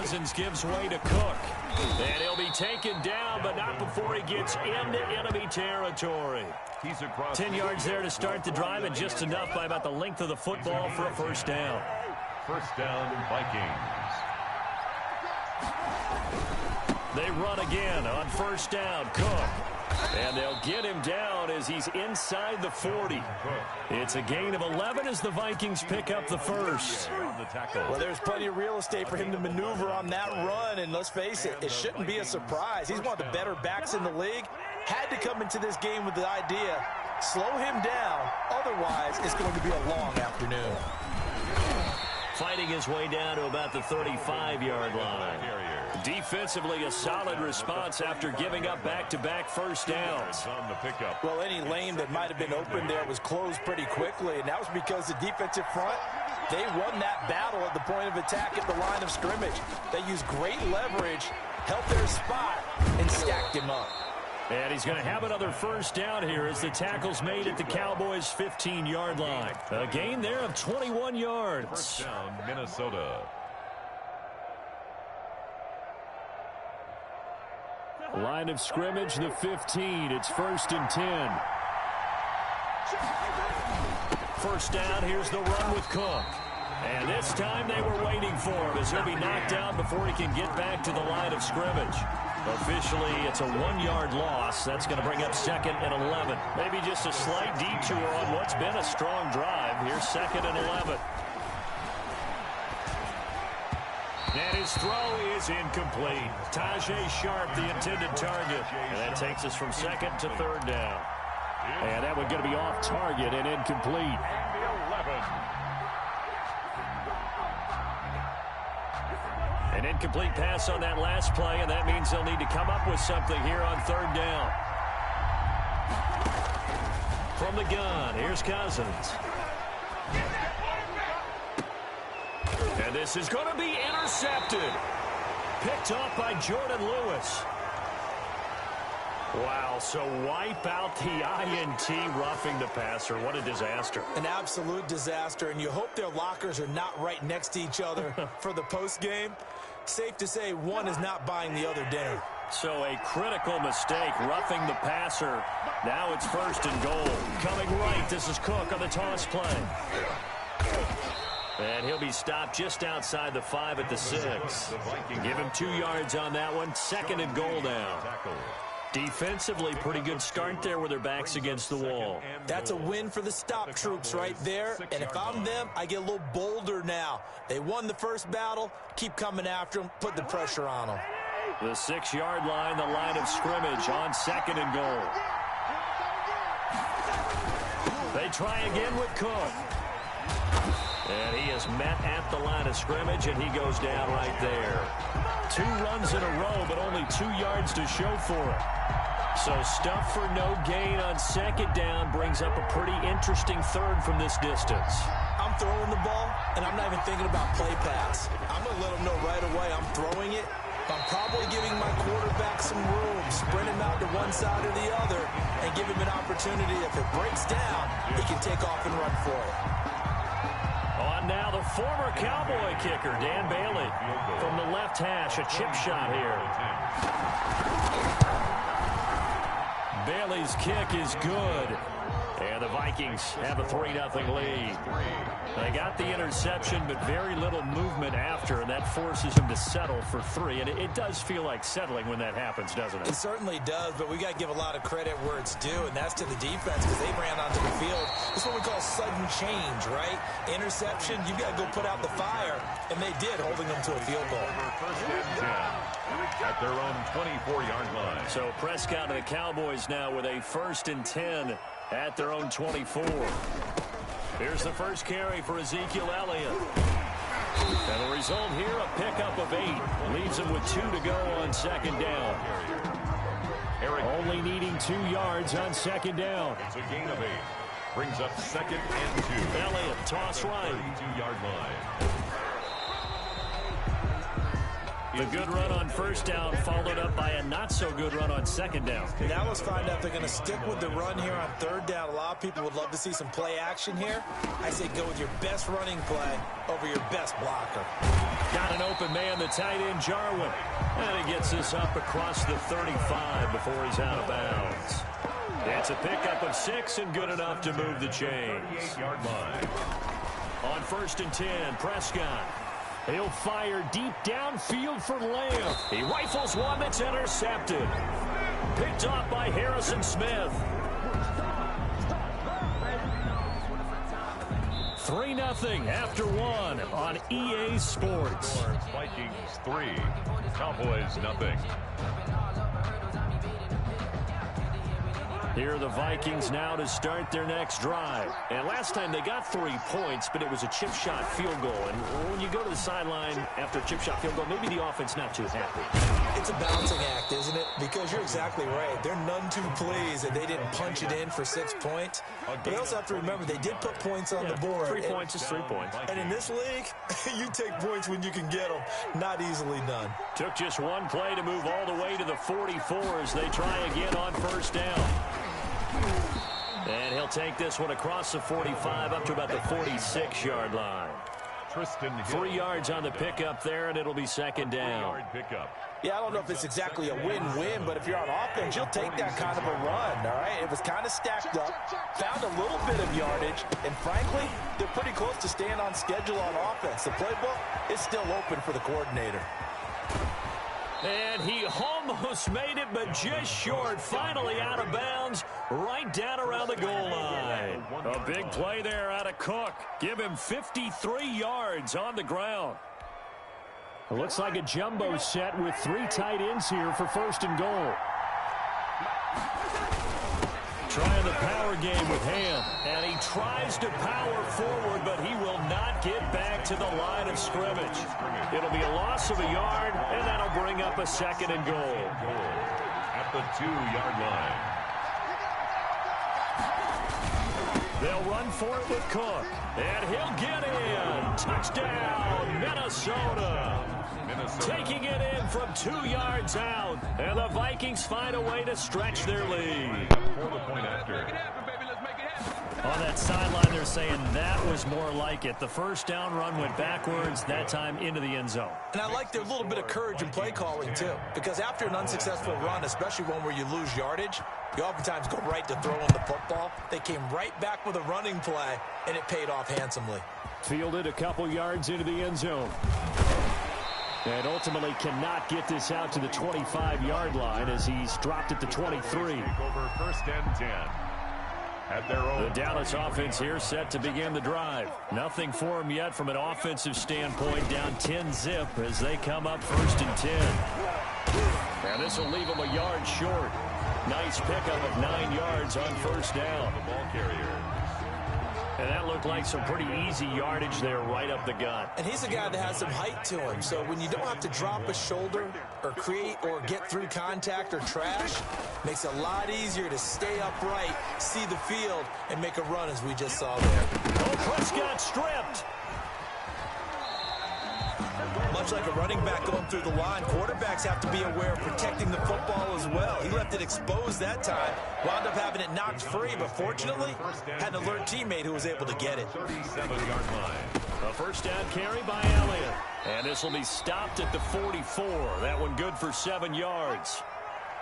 Cousins gives way to Cook. And he'll be taken down, but not before he gets into enemy territory. 10 yards there to start the drive, and just enough by about the length of the football for a first down. First down, Vikings. They run again on first down. Cook. And they'll get him down as he's inside the 40. It's a gain of 11 as the Vikings pick up the first. Well, there's plenty of real estate for him to maneuver on that run, and let's face it, it shouldn't be a surprise. He's one of the better backs in the league. Had to come into this game with the idea, slow him down, otherwise it's going to be a long afternoon. Fighting his way down to about the 35-yard line. Defensively, a solid response after giving up back-to-back first downs. Well, any lane that might have been open there was closed pretty quickly, and that was because the defensive front, they won that battle at the point of attack at the line of scrimmage. They used great leverage, held their spot, and stacked him up. And he's going to have another first down here as the tackle's made at the Cowboys' 15-yard line. A gain there of 21 yards. First down, Minnesota. Line of scrimmage, the 15. It's 1st and 10. First down, here's the run with Cook. And this time they were waiting for him as he'll be knocked down before he can get back to the line of scrimmage. Officially, it's a 1-yard loss. That's going to bring up 2nd and 11. Maybe just a slight detour on what's been a strong drive. Here's 2nd and 11. And his throw is incomplete. Tajay Sharp, the intended target. And that takes us from 2nd to 3rd down. And that one going to be off target and incomplete. An incomplete pass on that last play, and that means they'll need to come up with something here on 3rd down. From the gun, here's Cousins. And this is going to be intercepted. Picked off by Jordan Lewis. Wow, so wipe out the INT roughing the passer. What a disaster. An absolute disaster, and you hope their lockers are not right next to each other for the postgame. Safe to say one is not buying the other dinner. So a critical mistake, roughing the passer. Now it's 1st and goal. Coming right, this is Cook on the toss play. And he'll be stopped just outside the 5 at the 6. Give him 2 yards on that one. 2nd and goal now. Defensively, pretty good start there with their backs against the wall. That's a win for the stop troops right there. And if I'm them, I get a little bolder now. They won the first battle. Keep coming after them. Put the pressure on them. The 6-yard line, the line of scrimmage on 2nd and goal. They try again with Cook. And he is met at the line of scrimmage, and he goes down right there. 2 runs in a row, but only 2 yards to show for it. So stuff for no gain on 2nd down brings up a pretty interesting 3rd from this distance. I'm throwing the ball, and I'm not even thinking about play pass. I'm going to let them know right away I'm throwing it. I'm probably giving my quarterback some room, sprint him out to one side or the other, and give him an opportunity. If it breaks down, he can take off and run for it. On now the former Cowboy kicker, Dan Bailey. From the left hash, a chip shot here. Bailey's kick is good. And the Vikings have a 3-0 lead. They got the interception, but very little movement after, and that forces him to settle for 3. And it does feel like settling when that happens, doesn't it? It certainly does, but we got to give a lot of credit where it's due, and that's to the defense because they ran onto the field. This is what we call sudden change, right? Interception, you got to go put out the fire, and they did, holding them to a field goal. First and 10 at their own 24-yard line. So Prescott and the Cowboys now with a 1st and 10 at their own 24. Here's the first carry for Ezekiel Elliott. And the result here, a pickup of 8. Leaves him with 2 to go on 2nd down. Only needing 2 yards on 2nd down. It's a gain of 8. Brings up 2nd and 2. Elliott, toss right. 32-yard line. The good run on 1st down followed up by a not-so-good run on 2nd down. Now let's find out if they're going to stick with the run here on 3rd down. A lot of people would love to see some play action here. I say go with your best running play over your best blocker. Got an open man, the tight end, Jarwin. And he gets this up across the 35 before he's out of bounds. It's a pickup of 6 and good enough to move the chains. 8-yard line. On 1st and 10, Prescott. He'll fire deep downfield for Lamb. He rifles one that's intercepted. Picked off by Harrison Smith. 3-0 after 1 on EA Sports. Vikings 3, Cowboys 0. Here are the Vikings now to start their next drive. And last time they got 3 points, but it was a chip shot field goal. And when you go to the sideline after a chip shot field goal, maybe the offense not too happy. It's a balancing act, isn't it? Because you're exactly right. They're none too pleased that they didn't punch it in for 6 points. But they also have to remember they did put points on the board. 3 points is 3 points. And in this league, you take points when you can get them. Not easily done. Took just one play to move all the way to the 44 as they try again on 1st down. And he'll take this one across the 45 up to about the 46-yard line. 3 yards on the pickup there, and it'll be 2nd down. Yeah, I don't know if it's exactly a win-win, but if you're on offense, you'll take that kind of a run, all right? It was kind of stacked up, found a little bit of yardage, and frankly, they're pretty close to staying on schedule on offense. The playbook is still open for the coordinator. And he almost made it, but just short. Finally out of bounds, right down around the goal line. A big play there out of Cook. Give him 53 yards on the ground. It looks like a jumbo set with 3 tight ends here for 1st and goal. Trying the power game with Ham. And he tries to power forward, but he will not get back to the line of scrimmage. It'll be a loss of a yard, and that'll bring up a 2nd and goal. At the 2-yard line. They'll run for it with Cook. And he'll get in. Touchdown, Minnesota. Taking it in from 2 yards out. And the Vikings find a way to stretch their lead. For the point after. On that sideline, they're saying that was more like it. The 1st down run went backwards, that time into the end zone. And I like their little bit of courage in play calling, too. Because after an unsuccessful run, especially one where you lose yardage, you oftentimes go right to throwing the football. They came right back with a running play, and it paid off handsomely. Fielded a couple yards into the end zone. And ultimately cannot get this out to the 25-yard line as he's dropped at the 23. Over 1st and 10. At their own. The Dallas offense here set to begin the drive. Nothing for them yet from an offensive standpoint. Down 10-zip as they come up 1st and 10. And this will leave them a yard short. Nice pickup of 9 yards on 1st down. The ball carrier. And that looked like some pretty easy yardage there right up the gut. And he's a guy that has some height to him. So when you don't have to drop a shoulder or create or get through contact or trash, makes it a lot easier to stay upright, see the field, and make a run as we just saw there. Oh, Prescott stripped. Much like a running back going through the line, quarterbacks have to be aware of protecting the football as well. He left it exposed that time, wound up having it knocked free, but fortunately, had an alert teammate who was able to get it. 37-yard line. A 1st down carry by Elliott. And this will be stopped at the 44. That one good for 7 yards.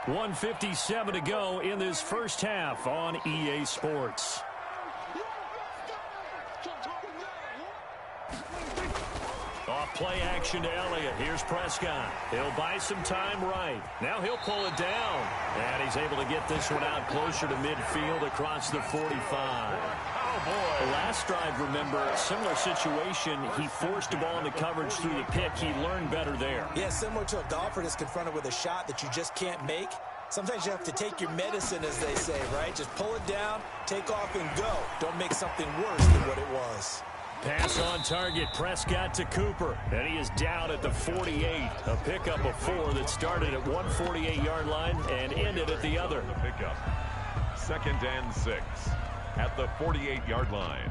1:57 to go in this 1st half on EA Sports. Off play action to Elliott. Here's Prescott. He'll buy some time right. Now he'll pull it down. And he's able to get this one out closer to midfield across the 45. Last drive, remember, similar situation. He forced the ball into coverage through the pick. He learned better there. Yeah, similar to a golfer that's confronted with a shot that you just can't make. Sometimes you have to take your medicine, as they say, right? Just pull it down, take off, and go. Don't make something worse than what it was. Pass on target, Prescott to Cooper, and he is down at the 48. A pickup of 4 that started at 148-yard line and ended at the other. The pickup. 2nd and 6 at the 48-yard line.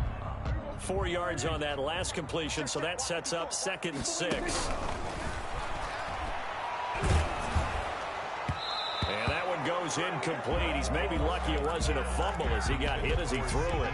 4 yards on that last completion, so that sets up 2nd and 6. And that one goes incomplete. He's maybe lucky it wasn't a fumble as he got hit as he threw it.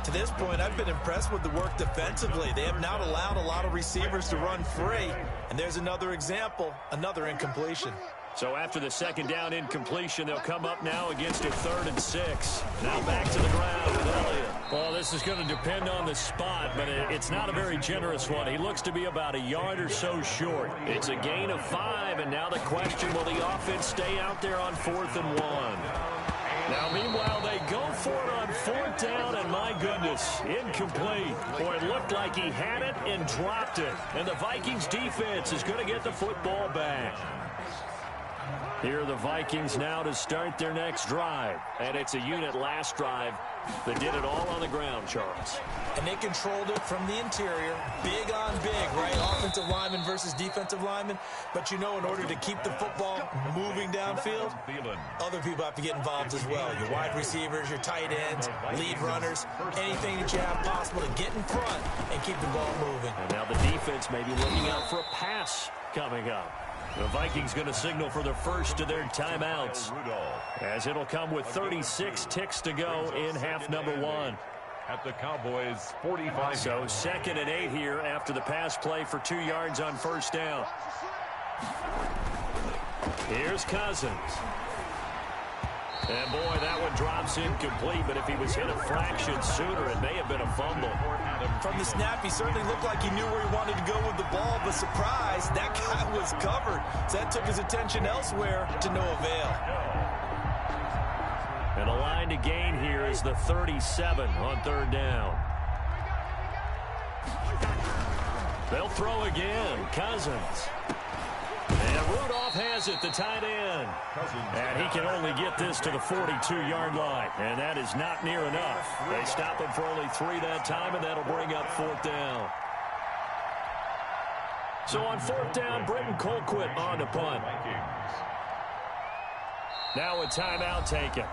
To this point, I've been impressed with the work defensively. They have not allowed a lot of receivers to run free. And there's another example, another incompletion. So after the second down incompletion, they'll come up now against a 3rd and 6. Now back to the ground with Elliott. Well, this is going to depend on the spot, but it's not a very generous one. He looks to be about a yard or so short. It's a gain of 5, and now the question, will the offense stay out there on 4th and 1? Now, meanwhile, they go for it on 4th down, and my goodness, incomplete. Boy, it looked like he had it and dropped it. And the Vikings defense is going to get the football back. Here are the Vikings now to start their next drive. And it's a unit last drive that did it all on the ground, Charles. And they controlled it from the interior. Big on big, right? Offensive lineman versus defensive lineman. But you know, in order to keep the football moving downfield, other people have to get involved as well. Your wide receivers, your tight ends, lead runners, anything that you have possible to get in front and keep the ball moving. And now the defense may be looking out for a pass coming up. The Vikings going to signal for the first of their timeouts, as it'll come with 36 ticks to go in half number 1. At the Cowboys' 45. So 2nd and 8 here after the pass play for 2 yards on 1st down. Here's Cousins. And boy, that one drops incomplete, but if he was hit a fraction sooner, it may have been a fumble. From the snap, he certainly looked like he knew where he wanted to go with the ball, but surprise, that guy was covered. So that took his attention elsewhere to no avail. And a line to gain here is the 37 on 3rd down. They'll throw again. Cousins. And Rudolph has it, the tight end. And he can only get this to the 42-yard line. And that is not near enough. They stop him for only 3 that time, and that'll bring up 4th down. So on 4th down, Britton Colquitt on to punt. Now a timeout taken.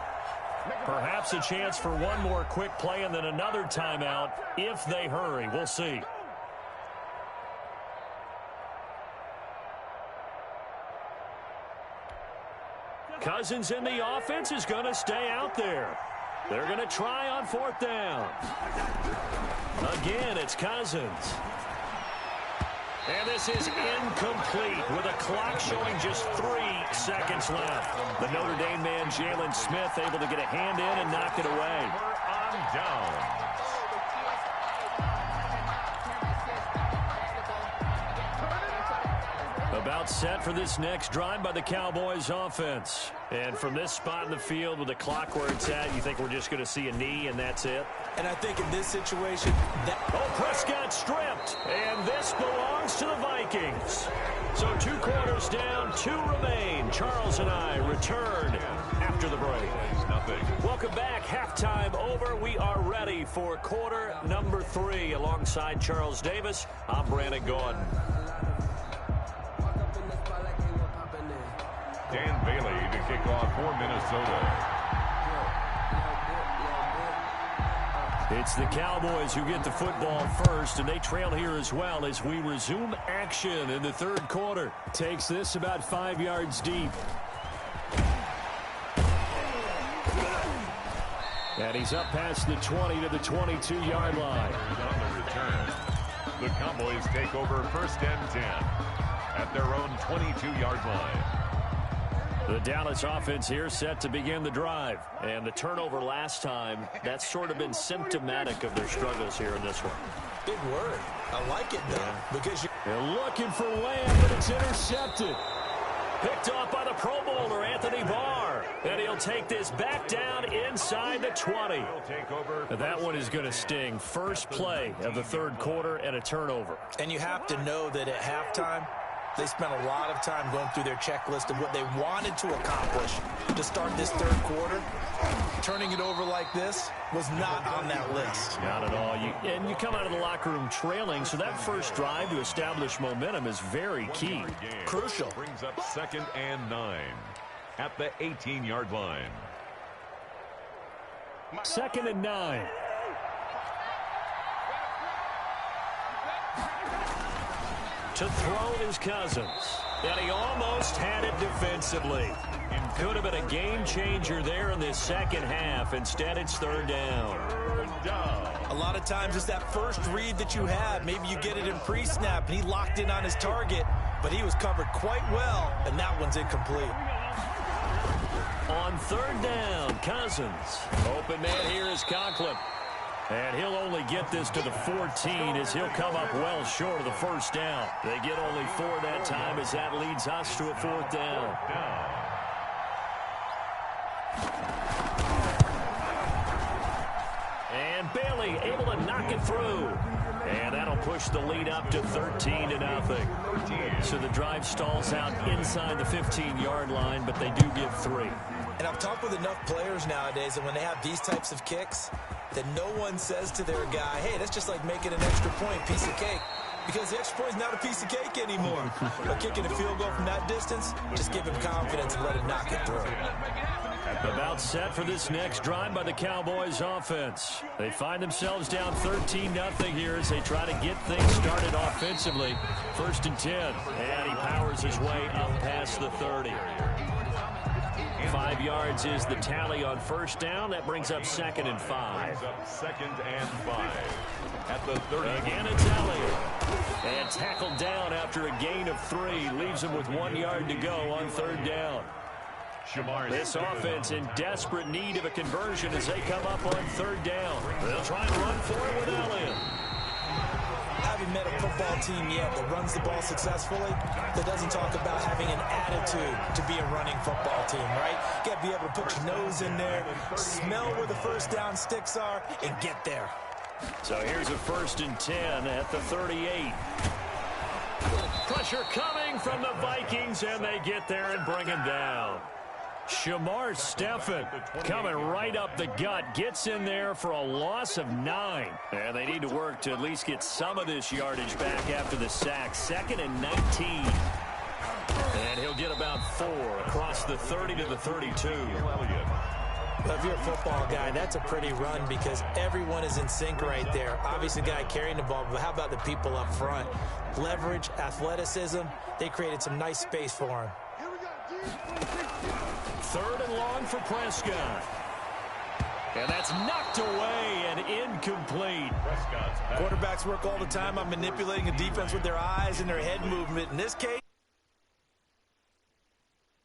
Perhaps a chance for one more quick play and then another timeout if they hurry. We'll see. Cousins in the offense is going to stay out there. They're going to try on 4th down. Again, it's Cousins. And this is incomplete with a clock showing just 3 seconds left. The Notre Dame man, Jalen Smith, able to get a hand in and knock it away. On down. About set for this next drive by the Cowboys offense. And from this spot in the field with the clock where it's at, you think we're just going to see a knee and that's it? And I think in this situation, Prescott stripped. And this belongs to the Vikings. So 2 quarters down, 2 remain. Charles and I return after the break. Welcome back. Halftime over. We are ready for quarter number 3. Alongside Charles Davis, I'm Brandon Gordon. Dan Bailey to kick off for Minnesota. It's the Cowboys who get the football first, and they trail here as well as we resume action in the 3rd quarter. Takes this about 5 yards deep. And he's up past the 20 to the 22-yard line. On the return, the Cowboys take over 1st and 10 at their own 22-yard line. The Dallas offense here set to begin the drive. And the turnover last time, that's sort of been symptomatic of their struggles here in this one. big word. I like it, though, because they're looking for Lamb, but it's intercepted. Picked off by the Pro Bowler, Anthony Barr. And he'll take this back down inside the 20. That one is going to sting. First play of the 3rd quarter and a turnover. And you have to know that at halftime, they spent a lot of time going through their checklist of what they wanted to accomplish to start this 3rd quarter. Turning it over like this was not on that list. Not at all. And you come out of the locker room trailing, so that first drive to establish momentum is very key. Crucial. Brings up 2nd and 9 at the 18-yard line. 2nd and 9. To throw is Cousins. And he almost had it defensively. Could have been a game changer there in this second half. Instead, it's third down. A lot of times it's that first read that you have. Maybe you get it in pre-snap, and he locked in on his target, but he was covered quite well, and that one's incomplete. On third down, Cousins. Open man here is Conklin. And he'll only get this to the 14 as he'll come up well short of the first down. They get only 4 that time as that leads us to a fourth down. And Bailey able to knock it through. And that'll push the lead up to 13-0. So the drive stalls out inside the 15-yard line, but they do give 3. And I've talked with enough players nowadays that when they have these types of kicks, that no one says to their guy, hey, that's just like making an extra point, piece of cake. Because the extra point is not a piece of cake anymore. But kicking a field goal from that distance, just give him confidence and let him knock it through. About set for this next drive by the Cowboys offense. They find themselves down 13-0 here as they try to get things started offensively. 1st and 10. And he powers his way up past the 30. 5 yards is the tally on first down. That brings up 2nd and 5. 2nd and 5. At the 30. Again, it's Elliott. And tackled down after a gain of 3. Leaves him with 1 yard to go on third down. This offense in desperate need of a conversion as they come up on third down. They'll try and run for it with Elliott. I haven't met a football team yet that runs the ball successfully that doesn't talk about having an attitude to be a running football team, right? You got to be able to put your nose in there, smell where the first down sticks are, and get there. So here's a 1st and 10 at the 38. Pressure coming from the Vikings, and they get there and bring him down. Shamar Stephen coming right up the gut, gets in there for a loss of 9. And they need to work to at least get some of this yardage back after the sack. 2nd and 19. And he'll get about 4 across the 30 to the 32. Well, if you're a football guy, that's a pretty run because everyone is in sync right there. Obviously, the guy carrying the ball, but how about the people up front? Leverage, athleticism, they created some nice space for him. 3rd and long for Prescott. And that's knocked away and incomplete. Quarterbacks work all the time on manipulating a defense with their eyes and their head movement. In this case,